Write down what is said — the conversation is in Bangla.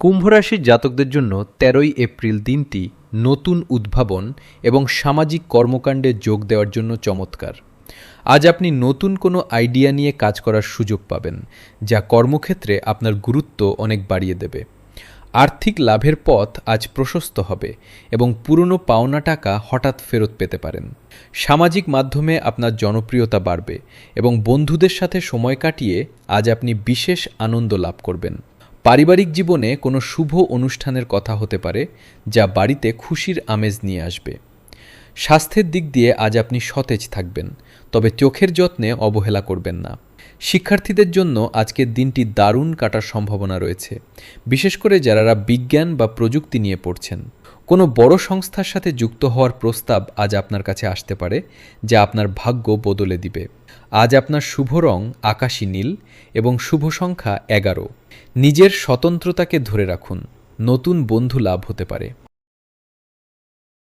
কুম্ভ রাশির জাতকদের জন্য ১৩ই এপ্রিল দিনটি নতুন উদ্ভাবন এবং সামাজিক কর্মকাণ্ডে যোগ দেওয়ার জন্য চমৎকার। আজ আপনি নতুন কোনো আইডিয়া নিয়ে কাজ করার সুযোগ পাবেন, যা কর্মক্ষেত্রে আপনার গুরুত্ব অনেক বাড়িয়ে দেবে। আর্থিক লাভের পথ আজ প্রশস্ত হবে এবং পুরনো পাওনা টাকা হঠাৎ ফেরত পেতে পারেন। সামাজিক মাধ্যমে আপনার জনপ্রিয়তা বাড়বে এবং বন্ধুদের সাথে সময় কাটিয়ে আজ আপনি বিশেষ আনন্দ লাভ করবেন। পারিবারিক জীবনে কোনো শুভ অনুষ্ঠানের কথা হতে পারে, যা বাড়িতে খুশির আমেজ নিয়ে আসবে। স্বাস্থ্যের দিক দিয়ে আজ আপনি সতেজ থাকবেন, তবে চোখের যত্নে অবহেলা করবেন না। শিক্ষার্থীদের জন্য আজকের দিনটি দারুণ কাটার সম্ভাবনা রয়েছে, বিশেষ করে যারা বিজ্ঞান বা প্রযুক্তি নিয়ে পড়ছেন। কোনো বড় সংস্থার সাথে যুক্ত হওয়ার প্রস্তাব আজ আপনার কাছে আসতে পারে, যা আপনার ভাগ্য বদলে দিবে। আজ আপনার শুভ রং আকাশী নীল এবং শুভ সংখ্যা ১১। নিজের স্বতন্ত্রতাকে ধরে রাখুন, নতুন বন্ধু লাভ হতে পারে।